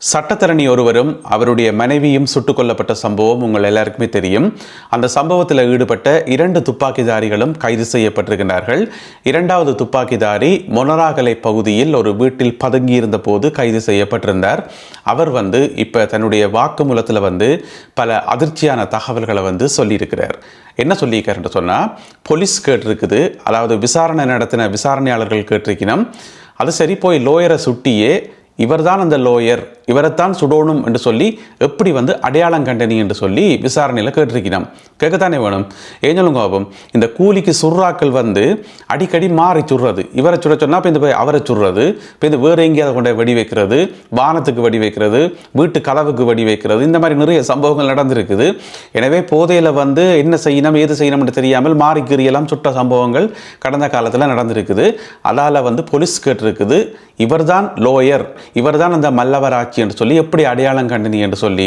சட்டத்தரணி ஒருவரும் அவருடைய மனைவியும் சுட்டுக் கொல்லப்பட்ட சம்பவம் உங்கள் எல்லாருக்குமே தெரியும். அந்த சம்பவத்தில் ஈடுபட்ட 2 துப்பாக்கிதாரிகளும் கைது செய்யப்பட்டிருக்கிறார்கள். 2வது துப்பாக்கிதாரி மொனராகலை பகுதியில் ஒரு வீட்டில் பதுங்கியிருந்த போது கைது செய்யப்பட்டிருந்தார். அவர் இப்போ தன்னுடைய வாக்குமூலத்தில் பல அதிர்ச்சியான தகவல்களை சொல்லியிருக்கிறார். என்ன சொல்லியிருக்காருன்னு சொன்னால், போலீஸ் கேட்டிருக்குது, அதாவது விசாரணை நடத்தின விசாரணையாளர்கள் கேட்டிருக்கணும். அது சரி, போய் லோயரை சுட்டியே இவர்தான் அந்த லோயர், இவரைத்தான் சுடணும் என்று சொல்லி எப்படி அடையாளம் கண்டனி என்று சொல்லி விசாரணையில் கேட்டிருக்கிறோம். கேட்கத்தானே வேணும். ஏன் சொல்லுங்க பாப்போம். இந்த கூலிக்கு சுர்ராக்கள் அடிக்கடி மாறி சுடுறது, இவரை சுட சொன்னால் இப்போ இந்த அவரை சுடுறது, இப்போ இந்த வேறு எங்கேயாவது கொண்டு வெடி வைக்கிறது, வானத்துக்கு வெடி வைக்கிறது, வீட்டு கதவுக்கு வெடி வைக்கிறது, இந்த மாதிரி நிறைய சம்பவங்கள் நடந்திருக்குது. எனவே போதையில் என்ன செய்யணும் ஏது செய்யணும்னு தெரியாமல் மாறி கிரியெல்லாம் சுட்ட சம்பவங்கள் கடந்த காலத்தில் நடந்திருக்குது. அதால் போலீஸ் கேட்டிருக்குது, இவர்தான் லோயர், இவர்தான் அந்த மல்லவராட்சி என்று சொல்லி எப்படி அடையாளம் கண்டனி என்று சொல்லி.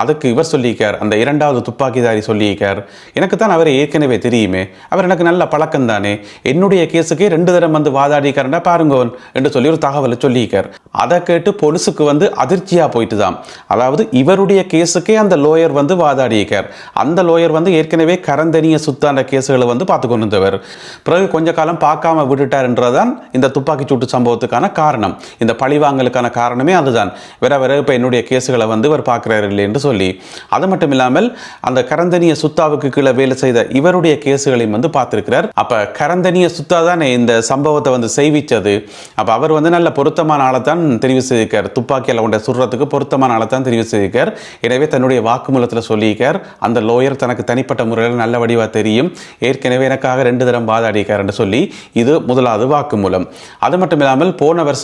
அதுக்கு இவர் சொல்லியிருக்கார், அந்த 2வது துப்பாக்கிதாரி சொல்லியிருக்கார், எனக்கு தான் அவரை ஏற்கனவே தெரியுமே, அவர் எனக்கு நல்ல பழக்கம் தானே, என்னுடைய கேஸுக்கே 2 தரம் வாதாடிக்காரண்டா பாருங்கோன் என்று சொல்லி ஒரு தகவலை சொல்லியிருக்கார். அதை கேட்டு போலீஸுக்கு அதிர்ச்சியாக போயிட்டு தான். அதாவது இவருடைய கேஸுக்கே அந்த லோயர் வாதாடியிருக்கார். அந்த லோயர் ஏற்கனவே கரந்தனிய சுத்தான கேஸுகளை பார்த்து கொண்டு வந்தவர். பிறகு கொஞ்ச காலம் பார்க்காம விட்டுட்டார் என்றதான் இந்த துப்பாக்கி சூட்டு சம்பவத்துக்கான காரணம். இந்த பழிவாங்கலுக்கான காரணமே அதுதான். வேற இப்போ என்னுடைய கேஸுகளை இவர் பார்க்குறாரு இல்லை என்று சொல்லி. அது மட்டும் இல்லாமல் அந்த கரந்தனிய சுத்தாவுக்கு கீழே வேலை செய்த இவருடைய கேஸுகளையும் பார்த்திருக்கிறார். அப்போ கரந்தனிய சுத்தா தானே இந்த சம்பவத்தை செய்விச்சது. அப்போ அவர் நல்ல பொருத்தமான ஆளை தான் தெரிவு செய்திருக்கார். துப்பாக்கியில் கொண்ட சுடுறதுக்கு பொருத்தமான ஆளை தான் தெரிவு செய்திருக்கார். எனவே தன்னுடைய வாக்குமூலத்தில் சொல்லியிருக்கார், அந்த லோயர் தனக்கு தனிப்பட்ட முறையில் நல்ல வடிவாக தெரியும், ஏற்கனவே எனக்காக 2 தரம் வாதாடிக்கார் என்று சொல்லி. இது முதலாவது வாக்குமூலம். அது மட்டும் இல்லாமல் போன வருஷம்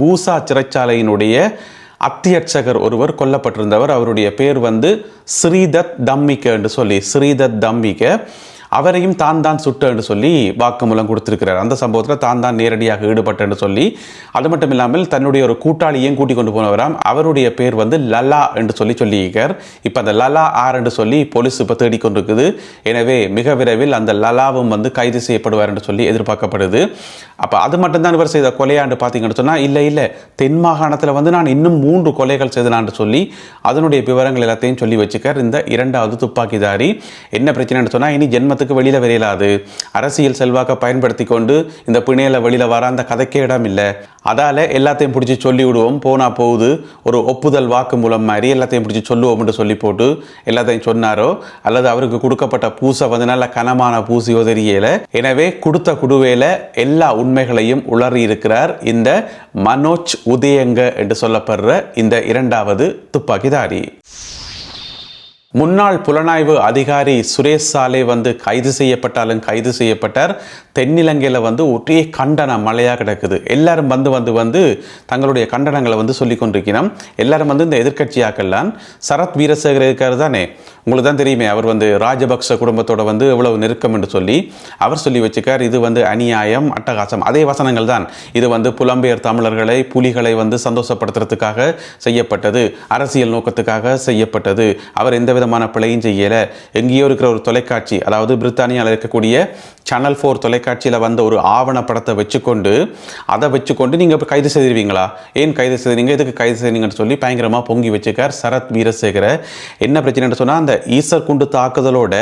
பூசா சிறைச்சாலையினுடைய அத்தியட்சகர் ஒருவர் கொல்லப்பட்டிருந்தவர். அவருடைய பேர் ஸ்ரீதத் தம்மிக என்று சொல்லி, ஸ்ரீதத் தம்மிக, அவரையும் தான் சுட்டு என்று சொல்லி வாக்குமூலம் கொடுத்திருக்கிறார். அந்த சம்பவத்தில் தான் நேரடியாக ஈடுபட்டு என்று சொல்லி. அது மட்டும் இல்லாமல் தன்னுடைய ஒரு கூட்டாளியையும் கூட்டிக் கொண்டு போனவராம். அவருடைய பேர் லலா என்று சொல்லியிருக்கார். இப்போ அந்த லலா ஆர் என்று சொல்லி போலீஸ் இப்போ தேடிக்கொண்டிருக்குது. எனவே மிக விரைவில் அந்த லலாவும் கைது செய்யப்படுவார் என்று சொல்லி எதிர்பார்க்கப்படுது. அப்போ அது மட்டும்தான் இவர் செய்த கொலையாண்டு பார்த்தீங்கன்னு சொன்னால், இல்லை தென் மாகாணத்தில் நான் இன்னும் 3 கொலைகள் செய்தனான்னு சொல்லி அதனுடைய விவரங்கள் எல்லாத்தையும் சொல்லி வச்சுக்கார் இந்த 2வது துப்பாக்கிதாரி. என்ன பிரச்சனைன்னு சொன்னால், இனி ஜென்மத்துக்கு வெளியில் வரையலாது, அரசியல் செல்வாக்க பயன்படுத்தி கொண்டு இந்த பிணையில் வெளியில் வர அந்த கதைக்கே இடம் இல்லை, அதால் எல்லாத்தையும் பிடிச்சி சொல்லி விடுவோம், போனால் போகுது, ஒரு ஒப்புதல் வாக்கு மூலம் மாதிரி எல்லாத்தையும் பிடிச்சி சொல்லுவோம்னு சொல்லி போட்டு எல்லாத்தையும் சொன்னாரோ, அல்லது அவருக்கு கொடுக்கப்பட்ட பூசை நல்ல கனமான பூசியோ தெரியல. எனவே கொடுத்த குடுவையில் எல்லா உண்மைகளையும் உளறி இருக்கிறார் இந்த மனோஜ் உதயங்க என்று சொல்லப்படுற இந்த 2வது துப்பாக்கிதாரி. முன்னாள் புலனாய்வு அதிகாரி சுரேஷ் சாலே கைது செய்யப்பட்டாலும் கைது செய்யப்பட்டார். தென்னிலங்கையில் ஒரே கண்டன மழையாக கிடக்குது. எல்லாரும் தங்களுடைய கண்டனங்களை சொல்லி கொண்டிருக்கிறோம். எல்லாரும் இந்த எதிர்கட்சியாக்கெல்லாம் சரத் வீரசேகர இருக்காரு தானே, உங்களுக்கு தான் தெரியுமே, அவர் ராஜபக்ச குடும்பத்தோட எவ்வளவு நெருக்கம் என்று சொல்லி அவர் சொல்லி வச்சுக்கார். இது அநியாயம், அட்டகாசம், அதே வசனங்கள் தான். இது புலம்பெயர் தமிழர்களை, புலிகளை சந்தோஷப்படுத்துறதுக்காக செய்யப்பட்டது, அரசியல் நோக்கத்துக்காக செய்யப்பட்டது. அவர் எந்த விதமான பிழையும் செய்யல. எங்கேயோ இருக்கிற ஒரு தொலைக்காட்சி, அதாவது பிரித்தானியாவில் இருக்கக்கூடிய சேனல் 4 தொலைக்காட்சியில் ஒரு ஆவணப்படத்தை வச்சுக்கொண்டு நீங்கள் கைது செய்திருவீங்களா, ஏன் கைது செய்தீங்க, எதுக்கு கைது செய்தீங்கன்னு சொல்லி பயங்கரமாக பொங்கி வச்சுக்கார் சரத் வீரசேகர. என்ன பிரச்சனைன்னு சொன்னால், அந்த ஈசர் குண்டு தாக்குதலோட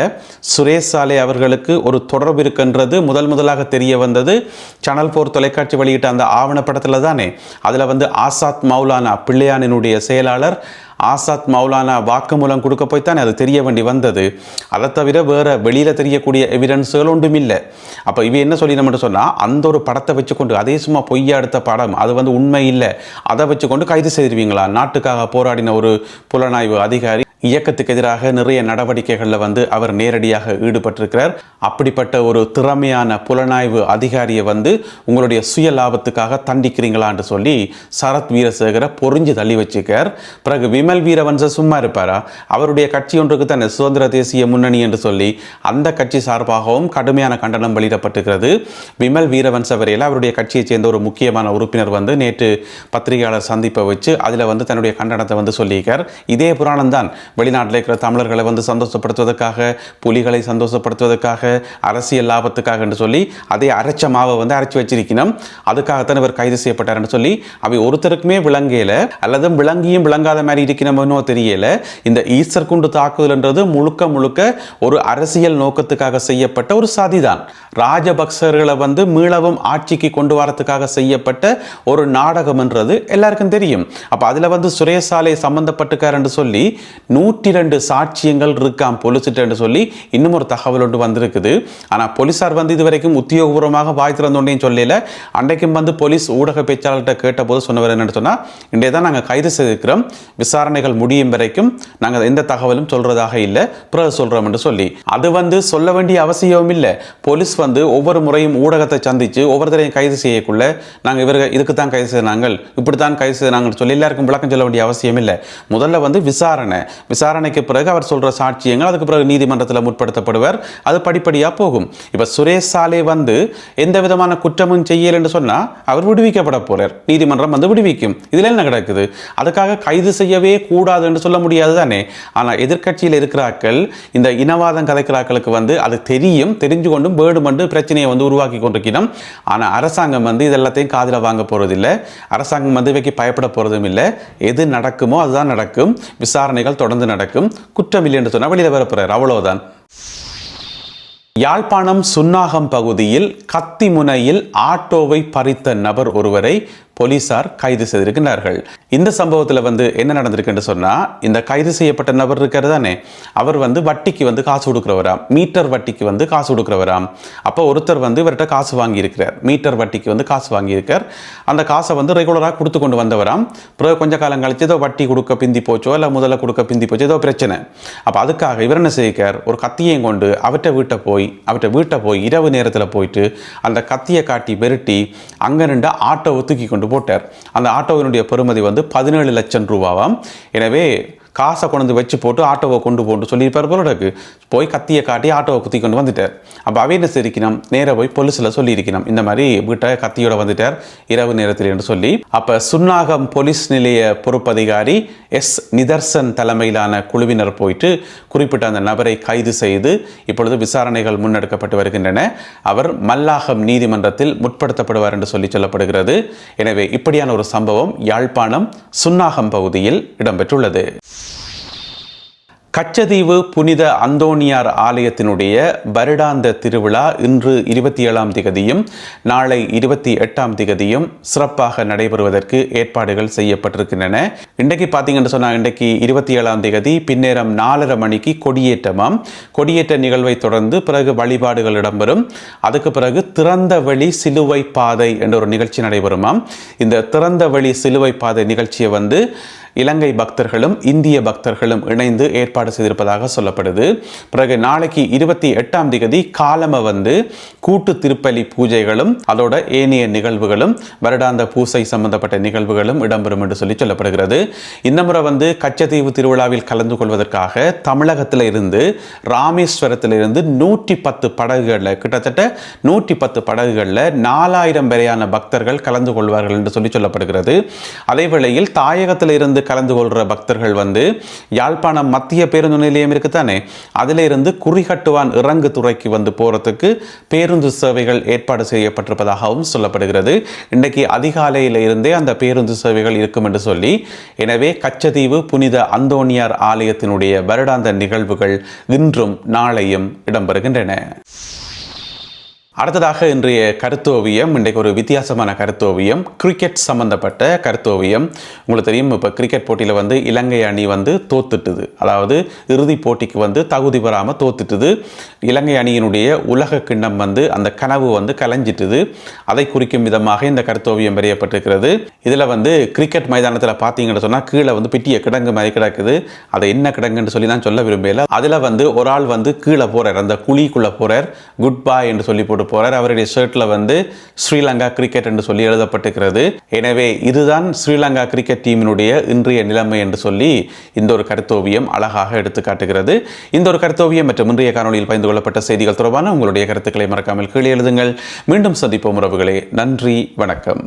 சுரேஷ் சாலே அவர்களுக்கு ஒரு தொடர்பு இருக்குன்றது முதலாக தெரிய வந்தது சேனல் 4 தொலைக்காட்சி வெளியிட்ட அந்த ஆவணப்படத்தில் தானே. அதில் ஆசாத் மௌலானா பிள்ளையானினுடைய செயலாளர் ஆசாத் மௌலானா வாக்குமூலம் கொடுக்க போய்த்தானே அது தெரிய வேண்டி வந்தது. அதை தவிர வேறு வெளியில் தெரியக்கூடிய எவிடன்ஸுகள் ஒன்றும் இல்லை. அப்போ இவ என்ன சொல்லி நம்ம சொன்னால், அந்த ஒரு படத்தை வச்சுக்கொண்டு, அதே சும்மா பொய்யா எடுத்த படம், அது உண்மை இல்லை, அதை வச்சுக்கொண்டு கைது செய்திருவீங்களா? நாட்டுக்காக போராடின ஒரு புலனாய்வு அதிகாரி, இயக்கத்துக்கு எதிராக நிறைய நடவடிக்கைகளில் அவர் நேரடியாக ஈடுபட்டிருக்கிறார். அப்படிப்பட்ட ஒரு திறமையான புலனாய்வு அதிகாரியை உங்களுடைய சுய லாபத்துக்காக தண்டிக்கிறீங்களான்னு சொல்லி சரத் வீரசேகர பொறிஞ்சு தள்ளி வச்சுக்கார். பிறகு விமல் வீரவன்ச சும்மா இருப்பாரா? அவருடைய கட்சி ஒன்றுக்கு தானே சுதந்திர தேசிய முன்னணி என்று சொல்லி அந்த கட்சி சார்பாகவும் கடுமையான கண்டனம் வெளியிடப்பட்டிருக்கிறது. விமல் வீரவன்ச வரையில் அவருடைய கட்சியைச் சேர்ந்த ஒரு முக்கியமான உறுப்பினர் நேற்று பத்திரிகையாளர் சந்திப்பை வச்சு அதில் தன்னுடைய கண்டனத்தை சொல்லியிருக்கார். இதே புராணம் தான் வெளிநாட்டில் இருக்கிற தமிழர்களை வந்து சந்தோஷப்படுத்துவதற்காக, புலிகளை சந்தோஷப்படுத்துவதற்காக, அரசியல் லாபத்துக்காக என்று சொல்லி அதே அரைச்ச மாவை வந்து அரைச்சி வச்சிருக்கணும். அதுக்காகத்தான் இவர் கைது செய்யப்பட்டார் என்று சொல்லி அவை ஒருத்தருக்குமே விளங்கல, அல்லது விளங்கியும் விளங்காத மாதிரி இருக்கணும்னோ தெரியல. இந்த ஈஸ்டர் குண்டு தாக்குதல்ன்றது முழுக்க முழுக்க ஒரு அரசியல் நோக்கத்துக்காக செய்யப்பட்ட ஒரு சதிதான். ராஜபக்சர்களை வந்து மீளவும் ஆட்சிக்கு கொண்டு வரத்துக்காக செய்யப்பட்ட ஒரு நாடகம் என்றது எல்லாருக்கும் தெரியும். அப்ப அதுல வந்து சுரேசாலை சம்பந்தப்பட்டிருக்கார் என்று சொல்லி 102 சாட்சியங்கள் இருக்காம் போலீஸ்கிட்ட என்று சொல்லி இன்னும் ஒரு தகவல் ஒன்று வந்திருக்குது. ஆனா போலீசார் வந்து இதுவரைக்கும் உத்தியோகபூர்வமாக வாய் திறந்தோன்னு சொல்லல. அன்றைக்கும் வந்து போலீஸ் ஊடக பேச்சாளர்கிட்ட கேட்டபோது சொன்னவர் என்னன்னு சொன்னா, இன்றைய தான் நாங்கள் கைது செய்திருக்கிறோம், விசாரணைகள் முடியும் வரைக்கும் நாங்கள் எந்த தகவலும் சொல்றதாக இல்லை, பிறகு சொல்றோம் என்று சொல்லி. அது வந்து சொல்ல வேண்டிய அவசியம் இல்லை. போலீஸ் வந்து ஒவ்வொரு முறையும் ஊடகத்தை சந்திச்சு ஒவ்வொருத்தரையும் கைது செய்யக்குள்ள நாங்கள் இவர்கள் இதுக்கு தான் கைது செய்தாங்க, இப்படித்தான் கைது செய்தாங்கன்னு சொல்லி எல்லாருக்கும் விளக்கம் சொல்ல வேண்டிய அவசியம் இல்லை. முதல்ல வந்து விசாரணைக்கு பிறகு அவர் சொல்ற சாட்சியங்கள், அதுக்கு பிறகு நீதிமன்றத்தில் முற்படுத்தப்படுவார். அது படிப்படியாக போகும். இப்போ சுரேஷ் சாலே வந்து எந்த விதமான குற்றமும் செய்யல என்று சொன்னா அவர் விடுவிக்கப்பட போறார். நீதிமன்றம் வந்து விடுவிக்கும். இதுல என்ன கிடக்குது? அதுக்காக கைது செய்யவே கூடாது என்று சொல்ல முடியாது தானே. ஆனால் எதிர்கட்சியில் இருக்கிறார்கள், இந்த இனவாதம் கதைக்கிறார்களுக்கு வந்து அது தெரியும், தெரிஞ்சு கொண்டும் வேண்டுமென்று பிரச்சனையை வந்து உருவாக்கி கொண்டிருக்கணும். ஆனால் அரசாங்கம் வந்து இதெல்லாத்தையும் காதில் வாங்க போறதில்லை. அரசாங்கம் வந்து இவைக்கு பயப்பட போறதும் இல்லை. எது நடக்குமோ அதுதான் நடக்கும். விசாரணைகள் தொடர்ந்து நடக்கும். குற்றம் இல்லை என்று சொன்னால் வெளியில் வரப்போறார், அவ்வளவுதான். யாழ்ப்பாணம் சுன்னாகம் பகுதியில் கத்தி முனையில் ஆட்டோவை பறித்த நபர் ஒருவரை போலீசார் கைது செய்திருக்கிறார்கள். இந்த சம்பவத்தில் வந்து என்ன நடந்திருக்குன்னு சொன்னா, இந்த கைது செய்யப்பட்ட நபர் இருக்கிறது தானே, அவர் வந்து வட்டிக்கு வந்து காசு கொடுக்குறவராம், மீட்டர் வட்டிக்கு வந்து காசு கொடுக்குறவராம். அப்போ ஒருத்தர் வந்து இவர்கிட்ட காசு வாங்கியிருக்கிறார், மீட்டர் வட்டிக்கு வந்து காசு வாங்கியிருக்கார். அந்த காசை வந்து ரெகுலராக கொடுத்து கொண்டு வந்தவராம். பிறகு கொஞ்ச காலம் கழிச்சு ஏதோ வட்டி கொடுக்க பிந்தி போச்சோ, இல்லை முதல்ல கொடுக்க பிந்தி போச்சோ, ஏதோ பிரச்சனை. அப்போ அதுக்காக இவர் என்ன செய்கிறார், ஒரு கத்தியையும் கொண்டு அவர்கிட்ட வீட்டை போய் இரவு நேரத்தில் போயிட்டு அந்த கத்தியை காட்டி விரட்டி அங்கே நின்று ஆட்டோவை தூக்கி கொண்டு போட்டார். அந்த ஆட்டோவினுடைய பெறுமதி வந்து 17 லட்சம் ரூபாவாம். எனவே காசை கொண்டு வச்சு போட்டு ஆட்டோவை கொண்டு போட்டு சொல்லியிருப்பார் போலக்கு. போய் கத்தியை காட்டி ஆட்டோவை குத்தி கொண்டு வந்துட்டார். அப்போ அவை என்ன செய்யணும், நேராக போய் போலீஸில் சொல்லியிருக்கணும், இந்த மாதிரி வீட்டை கத்தியோட வந்துட்டார் இரவு நேரத்தில் என்று சொல்லி. அப்போ சுன்னாகம் போலீஸ் நிலைய பொறுப்பதிகாரி எஸ் நிதர்சன் தலைமையிலான குழுவினர் போயிட்டு குறிப்பிட்ட அந்த நபரை கைது செய்து இப்பொழுது விசாரணைகள் முன்னெடுக்கப்பட்டு வருகின்றன. அவர் மல்லாகம் நீதிமன்றத்தில் முற்படுத்தப்படுவார் என்று சொல்லி சொல்லப்படுகிறது. எனவே இப்படியான ஒரு சம்பவம் யாழ்ப்பாணம் சுன்னாகம் பகுதியில் இடம்பெற்றுள்ளது. கச்சதீவு புனித அந்தோணியார் ஆலயத்தினுடைய வருடாந்த திருவிழா இன்று 27ஆம் திகதியும் நாளை 28ஆம் திகதியும் சிறப்பாக நடைபெறுவதற்கு ஏற்பாடுகள் செய்யப்பட்டிருக்கின்றன. இன்றைக்கு பார்த்தீங்கன்னு சொன்னால், இன்றைக்கு 27ஆம் திகதி பின்னேரம் 4:30 மணிக்கு கொடியேற்றமாம். கொடியேற்ற நிகழ்வை தொடர்ந்து பிறகு வழிபாடுகள் இடம்பெறும். அதுக்கு பிறகு திறந்த வெளி சிலுவை பாதை என்ற ஒரு நிகழ்ச்சி நடைபெறுமாம். இந்த திறந்த வெளி சிலுவை பாதை நிகழ்ச்சியை வந்து இலங்கை பக்தர்களும் இந்திய பக்தர்களும் இணைந்து ஏற்பாடு செய்திருப்பதாக சொல்லப்படுது. பிறகு நாளைக்கு 28ஆம் திகதி காலம வந்து கூட்டு திருப்பலி பூஜைகளும் அதோட ஏனைய நிகழ்வுகளும் வருடாந்த பூசை சம்பந்தப்பட்ட நிகழ்வுகளும் இடம்பெறும் என்று சொல்லி சொல்லப்படுகிறது. இந்த முறை வந்து கச்சதீவு திருவிழாவில் கலந்து கொள்வதற்காக தமிழகத்தில் இருந்து ராமேஸ்வரத்தில் இருந்து 110 படகுகளில் கிட்டத்தட்ட 110 படகுகளில் 4000 வரையான பக்தர்கள் கலந்து கொள்வார்கள் என்று சொல்லி சொல்லப்படுகிறது. அதே வேளையில் தாயகத்தில் இருந்து கலந்து கொள்கிற பக்தர்கள் வந்து யாழ்ப்பாணம் மத்திய பேருந்து நிலையம் இருக்குதானே, அதில் இருந்து குறிகட்டுவான் இறங்கு துறைக்கு வந்து போறதுக்கு பேருந்து சேவைகள் ஏற்பாடு செய்யப்பட்டிருப்பதாகவும் சொல்லப்படுகிறது. இன்றைக்கு அதிகாலையில் இருந்தே அந்த பேருந்து சேவைகள் இருக்கும் என்று சொல்லி, எனவே கச்சதீவு புனித அந்தோணியார் ஆலயத்தினுடைய வருடாந்த நிகழ்வுகள் இன்றும் நாளையும் இடம்பெறுகின்றன. அடுத்ததாக இன்றைய கருத்தோவியம், இன்றைக்கு ஒரு வித்தியாசமான கருத்தோவியம், கிரிக்கெட் சம்பந்தப்பட்ட கருத்தோவியம். உங்களுக்கு தெரியும், இப்போ கிரிக்கெட் போட்டியில் வந்து இலங்கை அணி வந்து தோத்துட்டுது, அதாவது இறுதி போட்டிக்கு வந்து தகுதி பெறாமல் தோத்துட்டுது. இலங்கை அணியினுடைய உலக கிண்ணம் வந்து அந்த கனவு வந்து கலைஞ்சிட்டுது. அதை குறிக்கும் விதமாக இந்த கருத்தோவியம் வரையப்பட்டிருக்கிறது. இதில் வந்து கிரிக்கெட் மைதானத்தில் பார்த்தீங்கன்னு சொன்னால் கீழே வந்து பிட்டிய கிடங்கு மாதிரி கிடக்குது. அதை என்ன கிடங்குன்னு சொல்லி நான் சொல்ல விரும்பல. அதில் வந்து ஒரு ஆள் வந்து கீழே போகிறார், அந்த குழிக்குள்ளே போகிறார், குட் பாய் என்று சொல்லி போட்டு போறார். அவருடைய ஷர்ட்ல வந்து ஸ்ரீலங்கா கிரிக்கெட் என்று சொல்லி எழுதப்பட்டிருக்கிறது. எனவே இதுதான் ஸ்ரீலங்கா கிரிக்கெட் டீமினுடைய இன்றைய நிலைமை என்று சொல்லி இந்த ஒரு கருத்தோவியம் அழகாக எடுத்து காட்டுகிறது. இந்த ஒரு கருத்தோவியம் மற்றும் இன்றைய காணொலியில் பகிர்ந்து கொள்ளப்பட்ட செய்திகள் தொடர்பான உங்களுடைய கருத்துக்களை மறக்காமல் கீழே எழுதுங்கள். மீண்டும் சந்திப்போம் உறவுகளே. நன்றி, வணக்கம்.